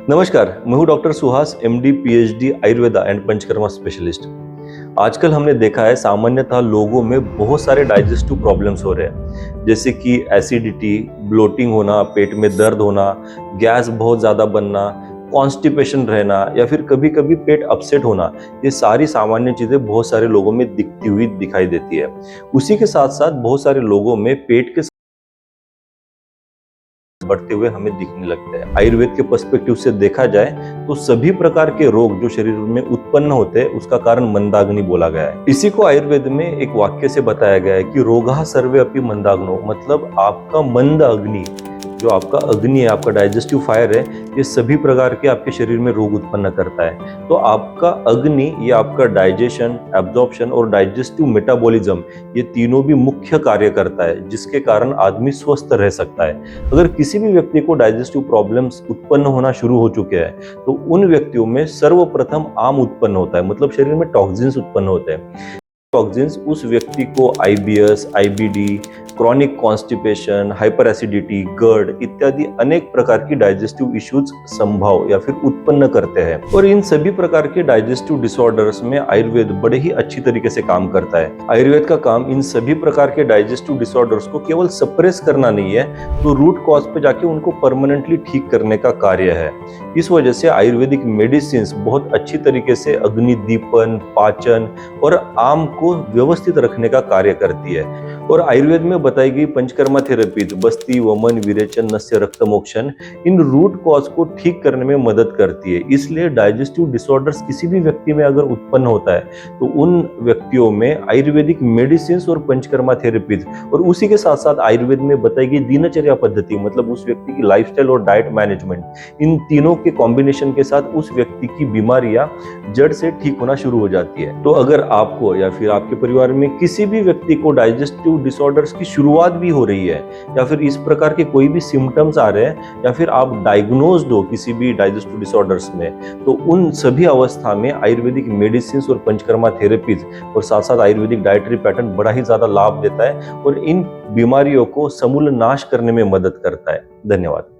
नमस्कार, मैं हूं doctor Suhas, MD, PhD, Ayurveda and panchakarma specialist. आजकल हमने देखा है सामान्यतः लोगों में बहुत सारे डाइजेस्टिव प्रॉब्लम्स हो रहे हैं, जैसे कि एसिडिटी, ब्लोटिंग होना, पेट में दर्द होना, गैस बहुत ज़्यादा बनना, कॉन्स्टिपेशन रहना या फिर कभी-कभी पेट अपसेट होना। ये सारी सामान्य चीज़ें बहुत सारे लोगों में दिखती हुई दिखाई देती है। उसी के साथ-साथ बहुत सारे लोगों में पेट के बढ़ते हुए हमें दिखने लगते हैं। आयुर्वेद के पर्सपेक्टिव से देखा जाए तो सभी प्रकार के रोग जो शरीर में उत्पन्न होते हैं उसका कारण मंदाग्नि बोला गया है। इसी को आयुर्वेद में एक वाक्य से बताया गया है कि रोगाः सर्वे अपि मंदाग्नो, मतलब आपका मंद अग्नि, जो आपका अग्नि है, आपका डाइजेस्टिव फायर है, ये सभी प्रकार के आपके शरीर में रोग उत्पन्न करता है। तो आपका अग्नि, ये आपका डाइजेशन, एब्जॉर्प्शन और डाइजेस्टिव मेटाबॉलिज्म, ये तीनों भी मुख्य कार्य करता है, जिसके कारण आदमी स्वस्थ रह सकता है। अगर किसी भी व्यक्ति को डाइजेस्टिव प्रॉब्लम्स उत्पन्न होना शुरू हो चुके हैं तो उन व्यक्तियों में सर्वप्रथम आम उत्पन्न होता है, मतलब शरीर में टॉक्सिन्स उत्पन्न होते हैं। टॉक्सिन्स उस व्यक्ति को IBS, IBD, chronic constipation, hyper acidity, GERD इत्यादि अनेक प्रकार की डाइजेस्टिव इश्यूज संभव या फिर उत्पन्न करते हैं। और इन सभी प्रकार के डाइजेस्टिव डिसऑर्डर्स में आयुर्वेद बड़े ही अच्छी तरीके से काम करता है। आयुर्वेद का काम इन सभी प्रकार के डाइजेस्टिव डिसऑर्डर्स को केवल सप्रेस करना नहीं है, तो रूट कॉज पे जाके उनको परमानेंटली ठीक करने का कार्य है। इस वजह से आयुर्वेदिक मेडिसिन बहुत अच्छी तरीके से अग्निदीपन, पाचन और आम को व्यवस्थित रखने का कार्य करती है। और आयुर्वेद में बताई गई पंचकर्मा थेरेपीज बस्ती, वमन, विरेचन, नस्य, रक्त मोक्षण इन रूट कॉज को ठीक करने में मदद करती है। इसलिए डाइजेस्टिव डिसऑर्डर्स किसी भी व्यक्ति में अगर उत्पन्न होता है तो उन व्यक्तियों में आयुर्वेदिक मेडिसिन और पंचकर्मा थेरेपीज और उसी के साथ साथ आयुर्वेद में बताई गई दिनचर्या पद्धति, मतलब उस व्यक्ति की लाइफस्टाइल और डाइट मैनेजमेंट, इन तीनों के कॉम्बिनेशन के साथ उस व्यक्ति की बीमारियां जड़ से ठीक होना शुरू हो जाती है। तो अगर आपको या फिर आपके परिवार में किसी भी व्यक्ति को डाइजेस्टिव डिसऑर्डर्स की शुरुआत भी हो रही है या फिर इस प्रकार के कोई भी सिम्टम्स आ रहे हैं या फिर आप डायग्नोज्ड हो किसी भी डाइजेस्टिव डिसऑर्डर्स में, तो उन सभी अवस्था में आयुर्वेदिक मेडिसिन और पंचकर्मा थेरेपीज और साथ साथ आयुर्वेदिक डाइटरी पैटर्न बड़ा ही ज्यादा लाभ देता है और इन बीमारियों को समूल नाश करने में मदद करता है। धन्यवाद।